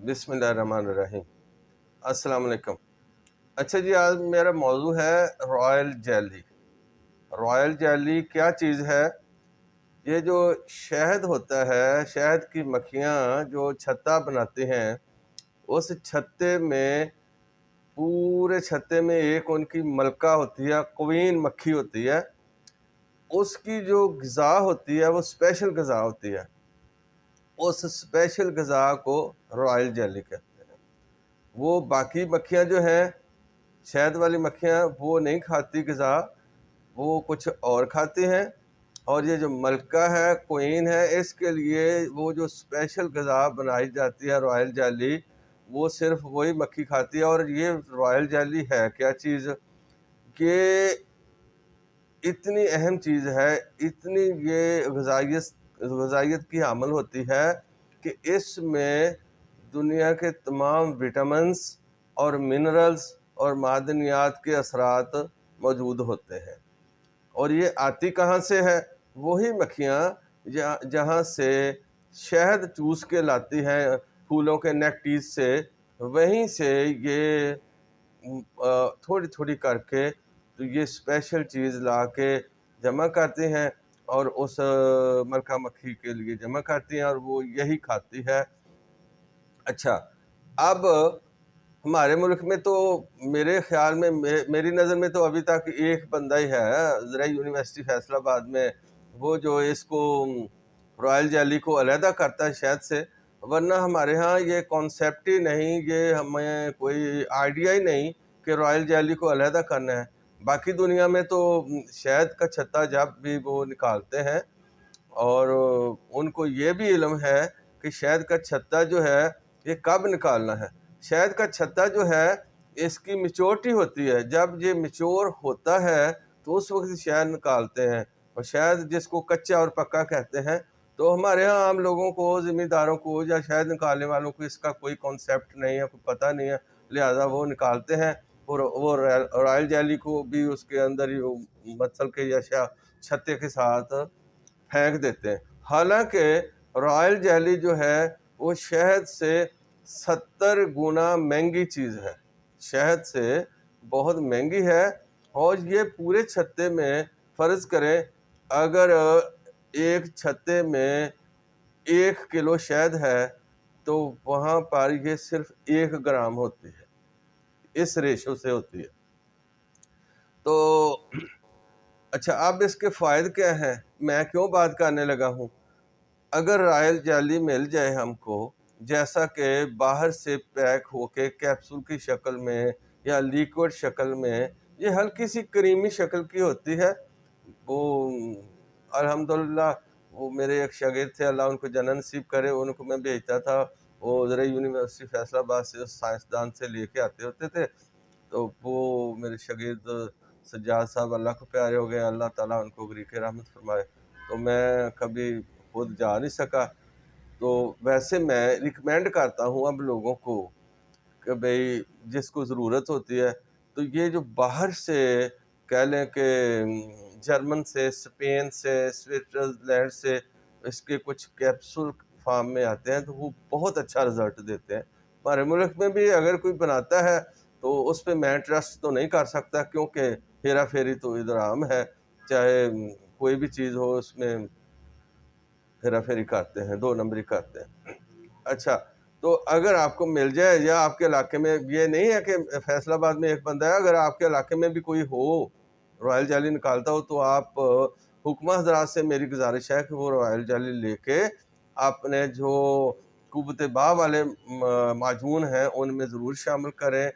بسم اللہ الرحمن الرحیم۔ السلام علیکم۔ اچھا جی، آج میرا موضوع ہے رائل جیلی۔ رائل جیلی کیا چیز ہے؟ یہ جو شہد ہوتا ہے، شہد کی مکھیاں جو چھتا بناتی ہیں، اس چھتے میں پورے چھتے میں ایک ان کی ملکہ ہوتی ہے، کوئین مکھی ہوتی ہے۔ اس کی جو غذا ہوتی ہے وہ اسپیشل غذا ہوتی ہے۔ اس اسپیشل غذا کو رائل جیلی کہتے ہیں۔ وہ باقی مکھیاں جو ہیں، شہد والی مکھیاں، وہ نہیں کھاتی غذا، وہ کچھ اور کھاتی ہیں۔ اور یہ جو ملکہ ہے، کوئین ہے، اس کے لیے وہ جو اسپیشل غذا بنائی جاتی ہے رائل جیلی، وہ صرف وہی مکھی کھاتی ہے۔ اور یہ رائل جیلی ہے کیا چیز؟ یہ اتنی اہم چیز ہے، اتنی یہ غذائیت کی حامل ہوتی ہے کہ اس میں دنیا کے تمام وٹامنس اور منرلز اور معدنیات کے اثرات موجود ہوتے ہیں۔ اور یہ آتی کہاں سے ہے؟ وہی مکھیاں جہاں سے شہد چوس کے لاتی ہیں پھولوں کے نیکٹیز سے، وہیں سے یہ تھوڑی تھوڑی کر کے تو یہ اسپیشل چیز لا کے جمع کرتی ہیں اور اس ملکہ مکھی کے لیے جمع کرتی ہیں اور وہ یہی کھاتی ہے۔ اچھا، اب ہمارے ملک میں تو میرے خیال میں، میری نظر میں تو ابھی تک ایک بندہ ہی ہے زرعی یونیورسٹی فیصل آباد میں، وہ جو اس کو رائل جیلی کو علیحدہ کرتا ہے شہد سے۔ ورنہ ہمارے ہاں یہ کانسیپٹ ہی نہیں، یہ ہمیں کوئی آئیڈیا ہی نہیں کہ رائل جیلی کو علیحدہ کرنا ہے۔ باقی دنیا میں تو شہد کا چھتا جب بھی وہ نکالتے ہیں، اور ان کو یہ بھی علم ہے کہ شہد کا چھتا جو ہے یہ کب نکالنا ہے۔ شہد کا چھتا جو ہے اس کی میچورٹی ہوتی ہے، جب یہ میچور ہوتا ہے تو اس وقت شہد نکالتے ہیں۔ اور شہد جس کو کچا اور پکا کہتے ہیں، تو ہمارے ہاں عام لوگوں کو، ذمہ داروں کو یا شہد نکالنے والوں کو اس کا کوئی کانسیپٹ نہیں ہے، کوئی پتہ نہیں ہے، لہذا وہ نکالتے ہیں اور وہ رائل جیلی کو بھی اس کے اندر ہی مچل کے یا چھتے کے ساتھ پھینک دیتے ہیں۔ حالانکہ رائل جیلی جو ہے وہ شہد سے 70 گنا مہنگی چیز ہے، شہد سے بہت مہنگی ہے۔ اور یہ پورے چھتے میں فرض کریں اگر ایک چھتے میں 1 کلو شہد ہے تو وہاں پر یہ صرف 1 گرام ہوتی ہے، اس ریشو سے ہوتی ہے۔ تو اچھا، اب اس کے فائدے کیا ہیں؟ میں کیوں بات کرنے لگا ہوں؟ اگر رائل جیلی مل جائے ہم کو، جیسا کہ باہر سے پیک ہو کے کیپسول کی شکل میں یا لیکوڈ شکل میں، یہ ہلکی سی کریمی شکل کی ہوتی ہے۔ وہ الحمدللہ وہ میرے ایک شاگرد تھے، اللہ ان کو جنت نصیب کرے، ان کو میں بھیجتا تھا، وہ زرعی یونیورسٹی فیصل آباد سے اس سائنسدان سے لے کے آتے ہوتے تھے۔ تو وہ میرے شاگرد سجاد صاحب اللہ کو پیارے ہو گئے، اللہ تعالیٰ ان کو غریق رحمت فرمائے۔ تو میں کبھی خود جا نہیں سکا، تو ویسے میں ریکمینڈ کرتا ہوں اب لوگوں کو کہ بھئی جس کو ضرورت ہوتی ہے تو یہ جو باہر سے کہہ لیں کہ جرمن سے، اسپین سے، سوئٹزرلینڈ سے اس کے کچھ کیپسول فارم میں آتے ہیں تو وہ بہت اچھا رزلٹ دیتے ہیں۔ ہمارے ملک میں بھی اگر کوئی بناتا ہے تو اس پہ میں ٹرسٹ تو نہیں کر سکتا، کیونکہ ہیرا پھیری تو ادھر عام ہے، چاہے کوئی بھی چیز ہو اس میں ہیرا پھیری کرتے ہیں، 2 نمبری کرتے ہیں۔ اچھا، تو اگر آپ کو مل جائے یا آپ کے علاقے میں، یہ نہیں ہے کہ فیصل آباد میں ایک بندہ ہے، اگر آپ کے علاقے میں بھی کوئی ہو رائل جیلی نکالتا ہو تو آپ حکمہ حضرات سے میری گزارش ہے کہ وہ رائل جیلی لے کے اپنے جو قوت باہ والے معجون ہیں ان میں ضرور شامل کریں،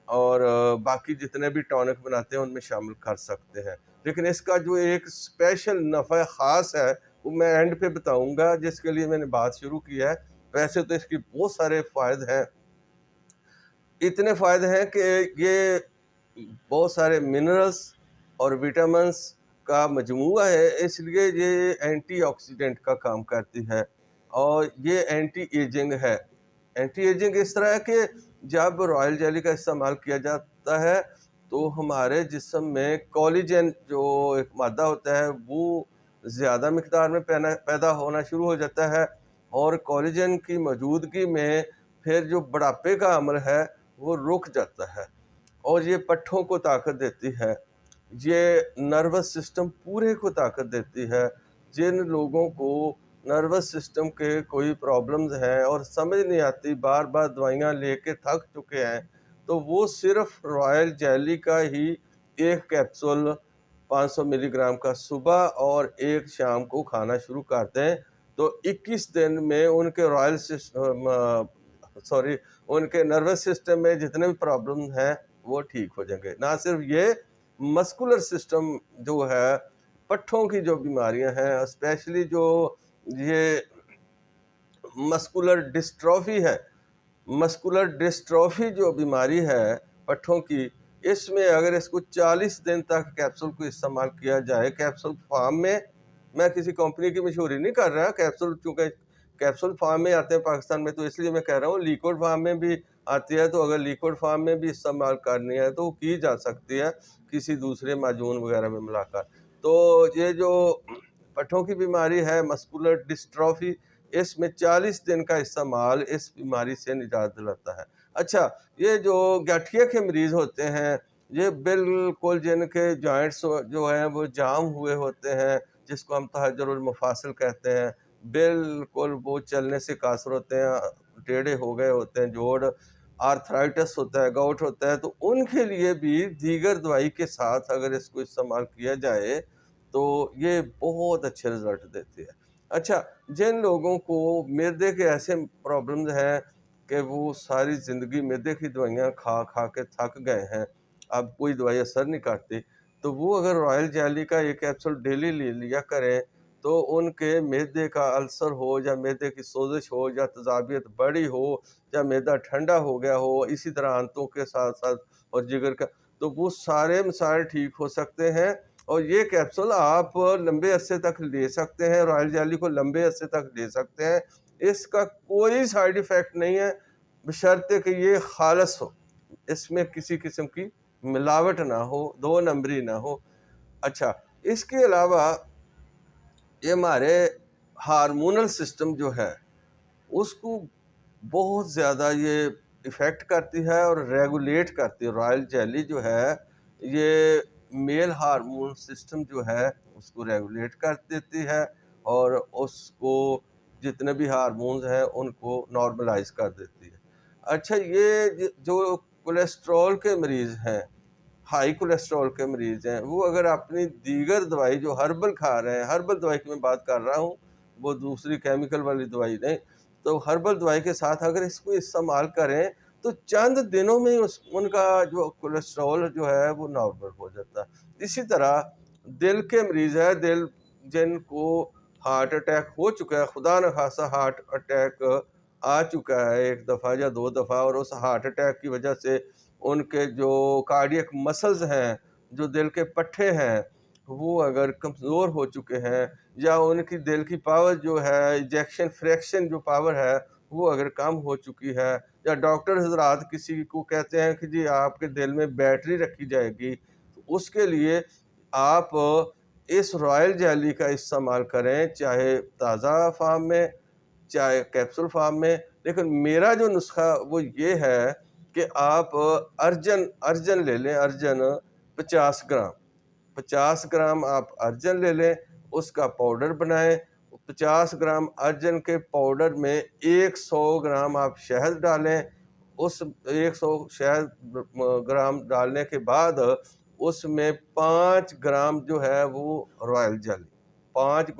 اور باقی جتنے بھی ٹونک بناتے ہیں ان میں شامل کر سکتے ہیں۔ لیکن اس کا جو ایک اسپیشل نفع خاص ہے وہ میں اینڈ پہ بتاؤں گا، جس کے لیے میں نے بات شروع کی ہے۔ ویسے تو اس کی بہت سارے فائدے ہیں، اتنے فائدے ہیں کہ یہ بہت سارے منرلز اور وٹامنس کا مجموعہ ہے، اس لیے یہ اینٹی آکسیڈنٹ کا کام کرتی ہے اور یہ اینٹی ایجنگ ہے۔ اینٹی ایجنگ اس طرح ہے کہ جب رائل جیلی کا استعمال کیا جاتا ہے تو ہمارے جسم میں کولیجن جو ایک مادہ ہوتا ہے وہ زیادہ مقدار میں پیدا ہونا شروع ہو جاتا ہے، اور کولیجن کی موجودگی میں پھر جو بڑھاپے کا عمل ہے وہ رک جاتا ہے، اور یہ پٹھوں کو طاقت دیتی ہے، یہ نروس سسٹم پورے کو طاقت دیتی ہے۔ جن لوگوں کو نروس سسٹم کے کوئی پرابلمز ہیں اور سمجھ نہیں آتی، بار بار دوائیاں لے کے تھک چکے ہیں، تو وہ صرف رائل جیلی کا ہی ایک کیپسول 500 ملی گرام کا صبح اور ایک شام کو کھانا شروع کر دیں، تو 21 دن میں ان کے ان کے نروس سسٹم میں جتنے بھی پرابلم ہیں وہ ٹھیک ہو جائیں گے۔ نہ صرف یہ، مسکولر سسٹم جو ہے، پٹھوں کی جو بیماریاں ہیں، اسپیشلی جو یہ مسکولر ڈسٹروفی ہے، مسکولر ڈسٹروفی جو بیماری ہے پٹھوں کی، اس میں اگر اس کو 40 دن تک کیپسول کو استعمال کیا جائے کیپسول فارم میں کسی کمپنی کی مشہوری نہیں کر رہا، کیپسول چونکہ کیپسول فارم میں آتے ہیں پاکستان میں، تو اس لیے میں کہہ رہا ہوں لیکوڈ فارم میں بھی آتی ہے، تو اگر لیکوڈ فارم میں بھی استعمال کرنی ہے تو وہ کی جا سکتی ہے کسی دوسرے معجون وغیرہ میں ملا کر۔ تو یہ جو پٹھوں کی بیماری ہے مسکولر ڈسٹروفی، اس میں 40 دن کا استعمال اس بیماری سے نجات دلاتا ہے۔ اچھا، یہ جو گٹھیا کے مریض ہوتے ہیں، یہ بالکل جن کے جوائنٹس جو ہیں وہ جام ہوئے ہوتے ہیں، جس کو ہم تحجر المفاصل کہتے ہیں، بالکل وہ چلنے سے قاصر ہوتے ہیں، ٹیڑھے ہو گئے ہوتے ہیں جوڑ، آرتھرائٹس ہوتا ہے، گاؤٹ ہوتا ہے، تو ان کے لیے بھی دیگر دوائی کے ساتھ اگر اس کو استعمال کیا جائے تو یہ بہت اچھے رزلٹ دیتی ہے۔ اچھا، جن لوگوں کو معدے کے ایسے پرابلمز ہیں کہ وہ ساری زندگی معدے کی دوائیاں کھا کھا کے تھک گئے ہیں، اب کوئی دوائی اثر نہیں کرتی، تو وہ اگر رائل جیلی کا ایک کیپسول ڈیلی لیا کریں تو ان کے معدے کا السر ہو یا معدے کی سوزش ہو یا تذابیت بڑی ہو یا معدہ ٹھنڈا ہو گیا ہو، اسی طرح آنتوں کے ساتھ ساتھ اور جگر کا، تو وہ سارے مسائل ٹھیک ہو سکتے ہیں۔ اور یہ کیپسول آپ لمبے عرصے تک لے سکتے ہیں، رائل جیلی کو لمبے عرصے تک لے سکتے ہیں، اس کا کوئی سائیڈ ایفیکٹ نہیں ہے، بشرطے کہ یہ خالص ہو، اس میں کسی قسم کی ملاوٹ نہ ہو، دو نمبری نہ ہو۔ اچھا، اس کے علاوہ یہ ہمارے ہارمونل سسٹم جو ہے اس کو بہت زیادہ یہ ایفیکٹ کرتی ہے اور ریگولیٹ کرتی ہے۔ رائل جیلی جو ہے یہ میل ہارمون سسٹم جو ہے اس کو ریگولیٹ کر دیتی ہے اور اس کو جتنے بھی ہارمونز ہیں ان کو نارملائز کر دیتی ہے۔ اچھا، یہ جو کولیسٹرول کے مریض ہیں، ہائی کولیسٹرول کے مریض ہیں، وہ اگر اپنی دیگر دوائی جو ہربل کھا رہے ہیں، ہربل دوائی کی میں بات کر رہا ہوں، وہ دوسری کیمیکل والی دوائی نہیں، تو ہربل دوائی کے ساتھ اگر اس کو استعمال کریں تو چند دنوں میں ان کا جو کولیسٹرول جو ہے وہ نارمل ہو جاتا ہے۔ اسی طرح دل کے مریض ہے، دل جن کو ہارٹ اٹیک ہو چکا ہے، خدا نخواستہ ہارٹ اٹیک آ چکا ہے ایک دفعہ یا دو دفعہ، اور اس ہارٹ اٹیک کی وجہ سے ان کے جو کارڈیک مسلز ہیں، جو دل کے پٹھے ہیں، وہ اگر کمزور ہو چکے ہیں، یا ان کی دل کی پاور جو ہے، ایجیکشن فریکشن جو پاور ہے وہ اگر کم ہو چکی ہے، یا ڈاکٹر حضرات کسی کو کہتے ہیں کہ جی آپ کے دل میں بیٹری رکھی جائے گی، تو اس کے لیے آپ اس رائل جیلی کا استعمال کریں، چاہے تازہ فارم میں چاہے کیپسول فارم میں۔ لیکن میرا جو نسخہ وہ یہ ہے کہ آپ ارجن لے لیں، ارجن 50 گرام، 50 گرام آپ ارجن لے لیں، اس کا پاؤڈر بنائیں، 50 گرام ارجن کے پاؤڈر میں 100 گرام آپ شہد ڈالیں، اس 100 گرام ڈالنے کے بعد اس میں 5 گرام جو ہے وہ Royal jelly, 5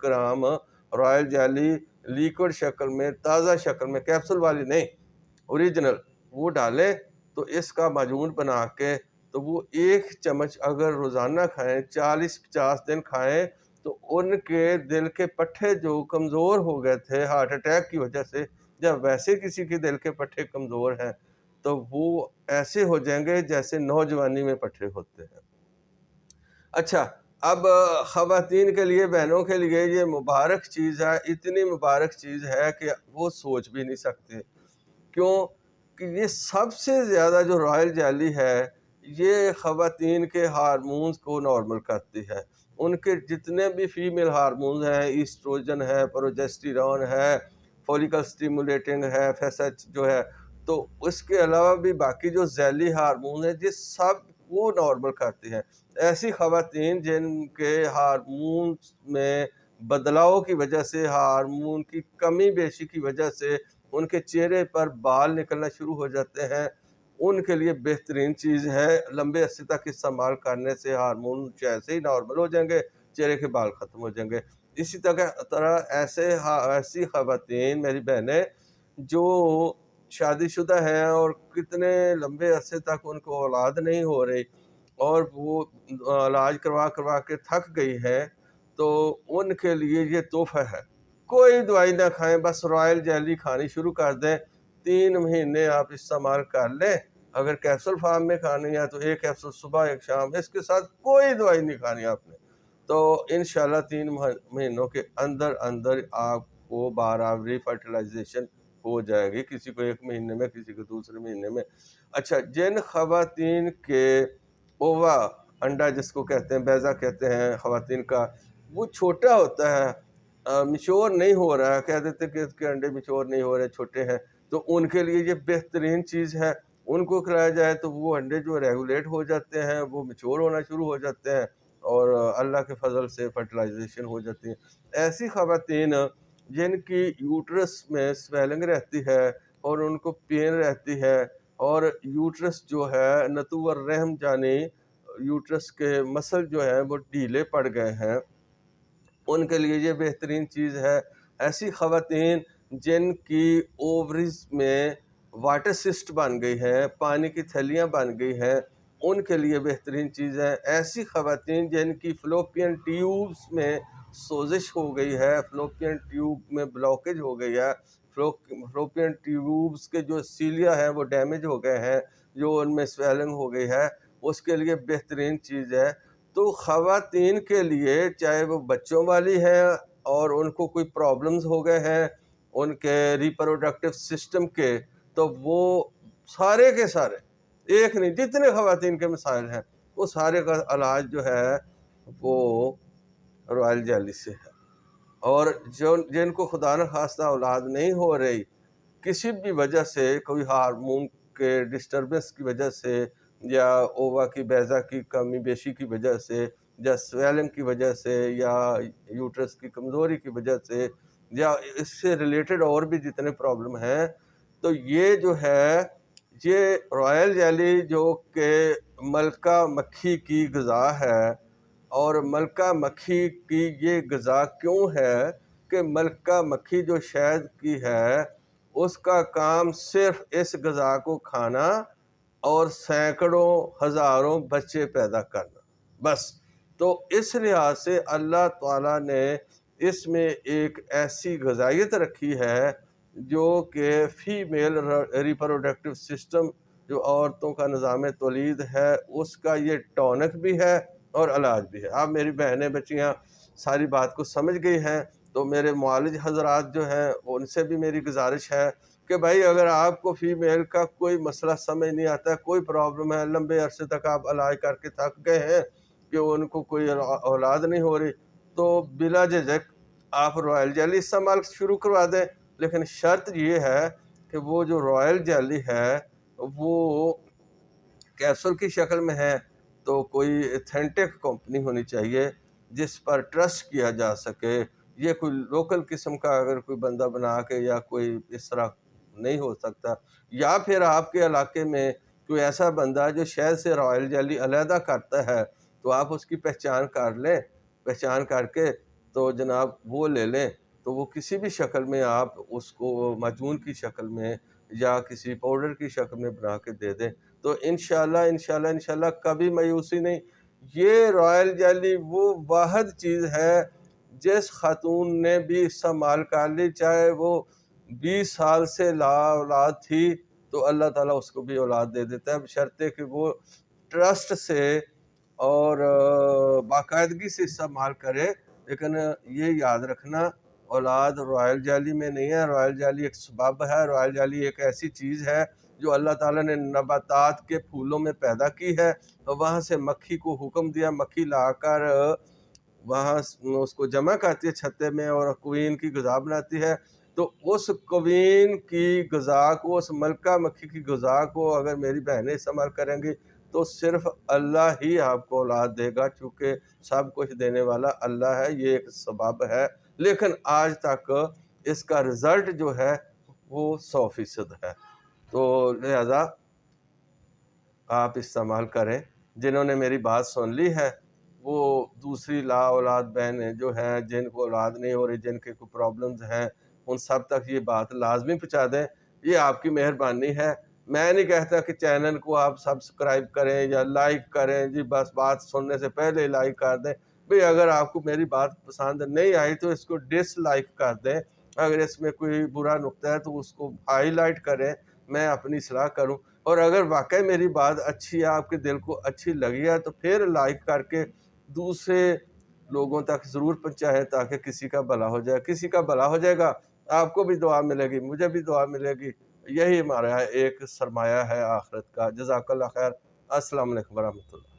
gram Royal jelly liquid شکل میں، تازہ شکل میں، کیپسول والی نہیں، اوریجنل، وہ ڈالیں، تو اس کا معجون بنا کے تو وہ 1 چمچ اگر روزانہ کھائیں، 40-50 دن کھائیں، تو ان کے دل کے پٹھے جو کمزور ہو گئے تھے ہارٹ اٹیک کی وجہ سے، جب ویسے کسی کے دل کے پٹھے کمزور ہیں تو وہ ایسے ہو جائیں گے جیسے نوجوانی میں پٹھے ہوتے ہیں۔ اچھا، اب خواتین کے لیے، بہنوں کے لیے یہ مبارک چیز ہے، اتنی مبارک چیز ہے کہ وہ سوچ بھی نہیں سکتے۔ کیوں کہ یہ سب سے زیادہ جو رائل جیلی ہے یہ خواتین کے ہارمونز کو نارمل کرتی ہے، ان کے جتنے بھی فیمیل ہارمونز ہیں، ایسٹروجن ہے، پروجسٹیرون ہے، فولیکل سٹیمولیٹنگ ہے FSH جو ہے، تو اس کے علاوہ بھی باقی جو ذیلی ہارمون ہیں جس سب کو نارمل کرتی ہیں۔ ایسی خواتین جن کے ہارمون میں بدلاؤ کی وجہ سے، ہارمون کی کمی بیشی کی وجہ سے ان کے چہرے پر بال نکلنا شروع ہو جاتے ہیں، ان کے لیے بہترین چیز ہے لمبے عرصے تک استعمال کرنے سے ہارمون جیسے ہی نارمل ہو جائیں گے، چہرے کے بال ختم ہو جائیں گے۔ اسی طرح ایسی خواتین میری بہنیں جو شادی شدہ ہیں اور کتنے لمبے عرصے تک ان کو اولاد نہیں ہو رہی اور وہ علاج کروا کے تھک گئی ہیں، تو ان کے لیے یہ تحفہ ہے۔ کوئی دوائی نہ کھائیں، بس رائل جیلی کھانی شروع کر دیں، 3 مہینے آپ استعمال کر لیں۔ اگر کیپسول فارم میں کھانی ہے تو 1 کیپسول صبح 1 شام، اس کے ساتھ کوئی دوائی نہیں کھانی آپ نے، تو انشاءاللہ 3 مہینوں کے اندر آپ کو باراوری فرٹیلائزیشن ہو جائے گی، کسی کو 1 مہینے میں، کسی کو دوسرے مہینے میں۔ اچھا، جن خواتین کے اووا، انڈا جس کو کہتے ہیں، بیضہ کہتے ہیں خواتین کا، وہ چھوٹا ہوتا ہے، میچور نہیں ہو رہا ہے، کہہ دیتے کہ اس کے انڈے میچور نہیں ہو رہے، چھوٹے ہیں، تو ان کے لیے یہ بہترین چیز ہے۔ ان کو کھلایا جائے تو وہ انڈے جو ریگولیٹ ہو جاتے ہیں، وہ میچور ہونا شروع ہو جاتے ہیں اور اللہ کے فضل سے فرٹیلائزیشن ہو جاتی ہیں۔ ایسی خواتین جن کی یوٹرس میں سویلنگ رہتی ہے اور ان کو پین رہتی ہے اور یوٹرس جو ہے نتوء الرحم جانی یوٹرس کے مسل جو ہیں وہ ڈھیلے پڑ گئے ہیں، ان کے لیے یہ بہترین چیز ہے۔ ایسی خواتین جن کی اووریز میں واٹر سسٹ بن گئی ہیں، پانی کی تھیلیاں بن گئی ہیں، ان کے لیے بہترین چیز ہے۔ ایسی خواتین جن کی فلوپین ٹیوبز میں سوزش ہو گئی ہے، فلوپین ٹیوب میں بلاکیج ہو گئی ہے، فلوپین ٹیوبز کے جو سیلیا ہیں وہ ڈیمیج ہو گئے ہیں، جو ان میں سویلنگ ہو گئی ہے، اس کے لیے بہترین چیز ہے۔ تو خواتین کے لیے، چاہے وہ بچوں والی ہیں اور ان کو کوئی پرابلمز ہو گئے ہیں ان کے ریپروڈکٹیو سسٹم کے، تو وہ سارے کے سارے، ایک نہیں جتنے خواتین کے مسائل ہیں، وہ سارے کا علاج جو ہے وہ رائل جیلی سے ہے۔ اور جن کو خدا نخواستہ اولاد نہیں ہو رہی کسی بھی وجہ سے، کوئی ہارمون کے ڈسٹربنس کی وجہ سے یا اووا کی بیضہ کی کمی بیشی کی وجہ سے یا سویلنگ کی وجہ سے یا یوٹرس کی کمزوری کی وجہ سے یا اس سے ریلیٹڈ اور بھی جتنے پرابلم ہیں، تو یہ جو ہے یہ رائل جیلی جو کہ ملکہ مکھی کی غذا ہے، اور ملکہ مکھی کی یہ غذا کیوں ہے کہ ملکہ مکھی جو شہد کی ہے اس کا کام صرف اس غذا کو کھانا اور سینکڑوں ہزاروں بچے پیدا کرنا، بس۔ تو اس لحاظ سے اللہ تعالیٰ نے اس میں ایک ایسی غذائیت رکھی ہے جو کہ فیمیل ریپروڈکٹیو سسٹم، جو عورتوں کا نظام تولید ہے، اس کا یہ ٹونک بھی ہے اور علاج بھی ہے۔ آپ میری بہنیں بچیاں ساری بات کو سمجھ گئی ہیں، تو میرے معالج حضرات جو ہیں ان سے بھی میری گزارش ہے کہ بھائی اگر آپ کو فیمیل کا کوئی مسئلہ سمجھ نہیں آتا، کوئی پرابلم ہے، لمبے عرصے تک آپ علاج کر کے تھک گئے ہیں کہ ان کو کوئی اولاد نہیں ہو رہی، تو بلا جھجک آپ رائل جیلی استعمال شروع کروا دیں، لیکن شرط یہ ہے کہ وہ جو رائل جیلی ہے وہ کیپسول کی شکل میں ہے، تو کوئی ایتھینٹک کمپنی ہونی چاہیے جس پر ٹرسٹ کیا جا سکے۔ یہ کوئی لوکل قسم کا اگر کوئی بندہ بنا کے یا کوئی اس طرح نہیں ہو سکتا، یا پھر آپ کے علاقے میں کوئی ایسا بندہ جو شہد سے رائل جیلی علیحدہ کرتا ہے، تو آپ اس کی پہچان کر لیں، پہچان کر کے تو جناب وہ لے لیں، تو وہ کسی بھی شکل میں آپ اس کو معجون کی شکل میں یا کسی پاؤڈر کی شکل میں بنا کے دے دیں، تو انشاءاللہ کبھی مایوسی نہیں۔ یہ رائل جیلی وہ واحد چیز ہے جس خاتون نے بھی استعمال کر لی، چاہے وہ 20 سال سے لا اولاد تھی، تو اللہ تعالیٰ اس کو بھی اولاد دے دیتا ہے، بشرطے کہ وہ ٹرسٹ سے اور باقاعدگی سے استعمال کرے۔ لیکن یہ یاد رکھنا، اولاد رائل جیلی میں نہیں ہے، رائل جیلی ایک سبب ہے، رائل جیلی ایک ایسی چیز ہے جو اللہ تعالیٰ نے نباتات کے پھولوں میں پیدا کی ہے، اور وہاں سے مکھی کو حکم دیا، مکھی لا کر وہاں اس کو جمع کرتی ہے چھتے میں اور کوئین کی غذا بناتی ہے، تو اس کوین کی غذا کو، اس ملکہ مکھی کی غذا کو اگر میری بہنیں استعمال کریں گی تو صرف اللہ ہی آپ کو اولاد دے گا، چونکہ سب کچھ دینے والا اللہ ہے، یہ ایک سبب ہے، لیکن آج تک اس کا رزلٹ جو ہے وہ 100% ہے۔ تو لہذا آپ استعمال کریں۔ جنہوں نے میری بات سن لی ہے وہ دوسری لا اولاد بہنیں جو ہیں جن کو اولاد نہیں ہو رہی، جن کے کوئی پرابلمز ہیں، ان سب تک یہ بات لازمی پہنچا دیں، یہ آپ کی مہربانی ہے۔ میں نہیں کہتا کہ چینل کو آپ سبسکرائب کریں یا لائک کریں، جی بس بات سننے سے پہلے لائک کر دیں۔ بھئی اگر آپ کو میری بات پسند نہیں آئی تو اس کو ڈس لائک کر دیں، اگر اس میں کوئی برا نقطہ ہے تو اس کو ہائی لائٹ کریں، میں اپنی اصلاح کروں، اور اگر واقعی میری بات اچھی ہے، آپ کے دل کو اچھی لگی ہے، تو پھر لائک کر کے دوسرے لوگوں تک ضرور پہنچائیں تاکہ کسی کا بھلا ہو جائے۔ کسی کا بھلا ہو جائے گا، آپ کو بھی دعا ملے گی، مجھے بھی دعا ملے گی، یہی ہمارا ایک سرمایہ ہے آخرت کا۔ جزاک اللہ خیر۔ السلام علیکم ورحمۃ اللہ۔